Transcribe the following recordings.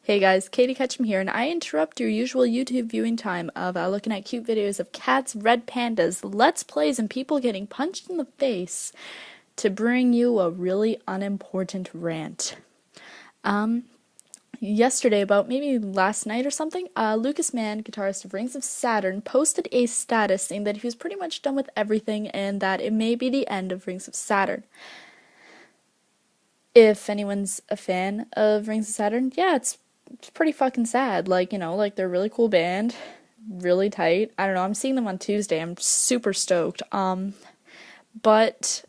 Hey guys, Katie Ketchum here, and I interrupt your usual YouTube viewing time of looking at cute videos of cats, red pandas, let's plays, and people getting punched in the face to bring you a really unimportant rant. Yesterday, about maybe last night or something, Lucas Mann, guitarist of Rings of Saturn, posted a status saying that he was pretty much done with everything and that it may be the end of Rings of Saturn. If anyone's a fan of Rings of Saturn, yeah, it's pretty fucking sad. Like, they're a really cool band, really tight. I don't know, I'm seeing them on Tuesday. I'm super stoked. But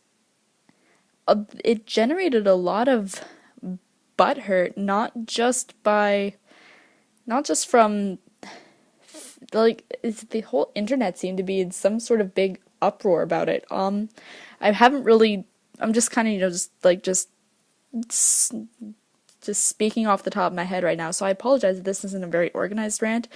it generated a lot of butthurt, not just from, the whole internet seemed to be in some sort of big uproar about it. I'm just kind of, just speaking off the top of my head right now, so I apologize if this isn't a very organized rant,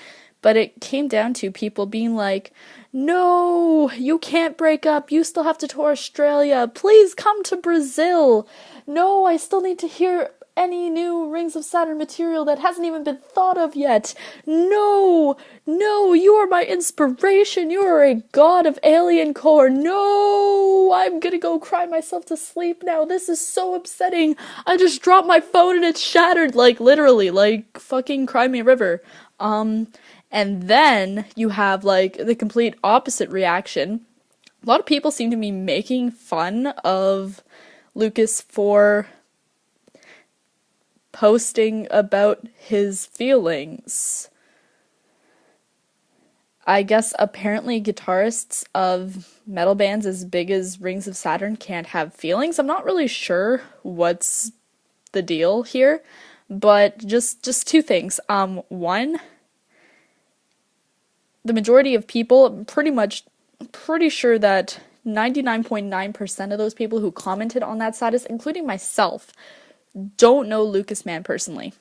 but it came down to people being like, no, you can't break up, you still have to tour Australia, please come to Brazil, no, I still need to hear any new Rings of Saturn material that hasn't even been thought of yet, no, you are my inspiration, you are a god of alien core, no, I'm gonna go cry myself to sleep now, this is so upsetting, I just dropped my phone and it's shattered, literally, fucking cry me a river. And then you have, the complete opposite reaction. A lot of people seem to be making fun of Lucas for posting about his feelings. I guess apparently guitarists of metal bands as big as Rings of Saturn can't have feelings. I'm not really sure what's the deal here, but just two things. One, the majority of people, I'm pretty sure that 99.9% of those people who commented on that status, including myself, don't know Lucas Mann personally.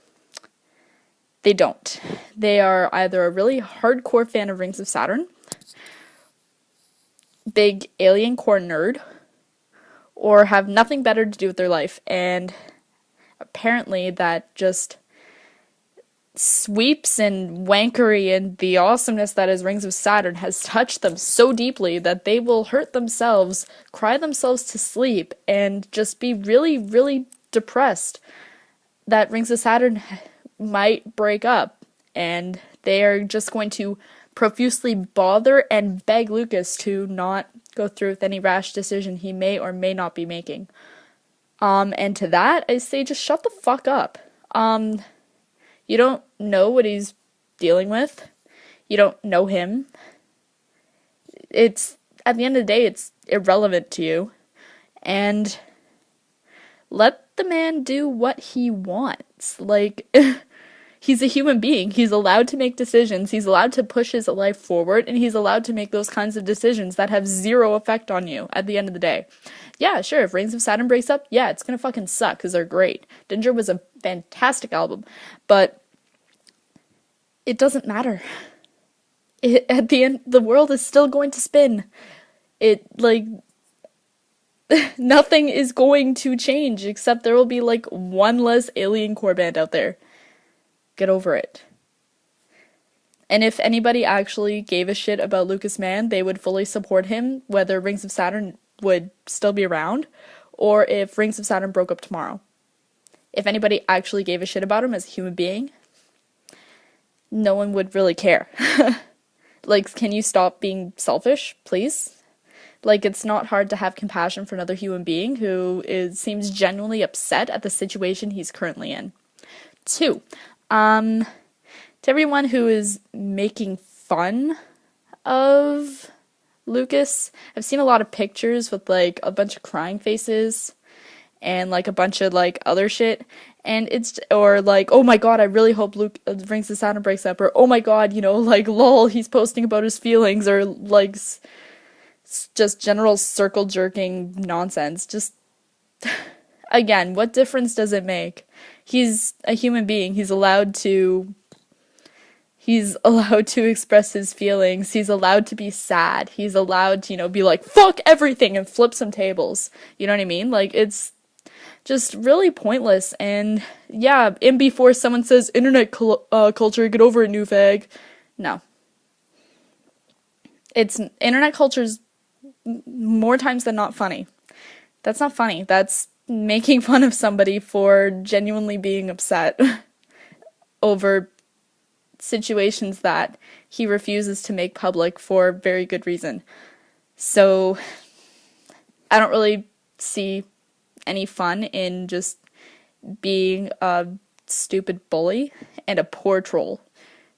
They don't. They are either a really hardcore fan of Rings of Saturn, big alien core nerd, or have nothing better to do with their life, and apparently that just sweeps and wankery and the awesomeness that is Rings of Saturn has touched them so deeply that they will hurt themselves, cry themselves to sleep, and just be really, really depressed that Rings of Saturn might break up, and they are just going to profusely bother and beg Lucas to not go through with any rash decision he may or may not be making. And to that, I say just shut the fuck up. You don't know what he's dealing with. You don't know him. It's, at the end of the day, it's irrelevant to you. And let the man do what he wants. He's a human being. He's allowed to make decisions. He's allowed to push his life forward, and he's allowed to make those kinds of decisions that have zero effect on you at the end of the day. Yeah, sure, if Rings of Saturn breaks up, yeah, it's gonna fucking suck, because they're great. Danger was a fantastic album, but it doesn't matter. At the end, the world is still going to spin. Nothing is going to change, except there will be, one less alien core band out there. Get over it. And if anybody actually gave a shit about Lucas Mann, they would fully support him, whether Rings of Saturn would still be around, or if Rings of Saturn broke up tomorrow. If anybody actually gave a shit about him as a human being, no one would really care. Can you stop being selfish, please? It's not hard to have compassion for another human being who seems genuinely upset at the situation he's currently in. 2, to everyone who is making fun of Lucas, I've seen a lot of pictures with, a bunch of crying faces and, a bunch of, other shit, and it's, or, oh my god, I really hope Rings of Saturn breaks up, or, oh my god, lol, he's posting about his feelings, or, just general circle jerking nonsense. Just, again, what difference does it make? He's a human being. He's allowed to express his feelings. He's allowed to be sad. He's allowed to, be like, fuck everything and flip some tables. You know what I mean? just really pointless. And yeah, and before someone says internet culture, get over it, newfag. No. It's internet culture's more times than not funny. That's not funny. That's making fun of somebody for genuinely being upset over situations that he refuses to make public for very good reason. So I don't really see any fun in just being a stupid bully and a poor troll.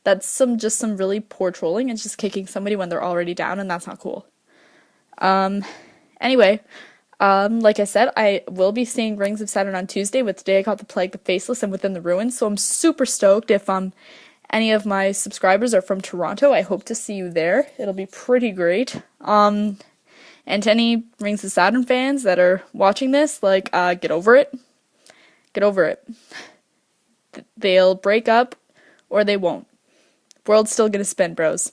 That's some really poor trolling. It's just kicking somebody when they're already down, and that's not cool. Anyway, like I said, I will be seeing Rings of Saturn on Tuesday with Today I Caught the Plague, the Faceless, and Within the Ruins, so I'm super stoked. If any of my subscribers are from Toronto, I hope to see you there. It'll be pretty great. And to any Rings of Saturn fans that are watching this, get over it. Get over it. They'll break up, or they won't. World's still gonna spin, bros.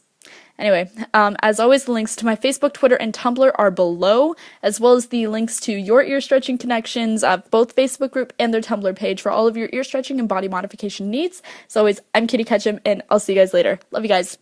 Anyway, as always, the links to my Facebook, Twitter, and Tumblr are below, as well as the links to Your Ear Stretching Connections, both Facebook group and their Tumblr page for all of your ear stretching and body modification needs. As always, I'm Kitty Ketchum, and I'll see you guys later. Love you guys.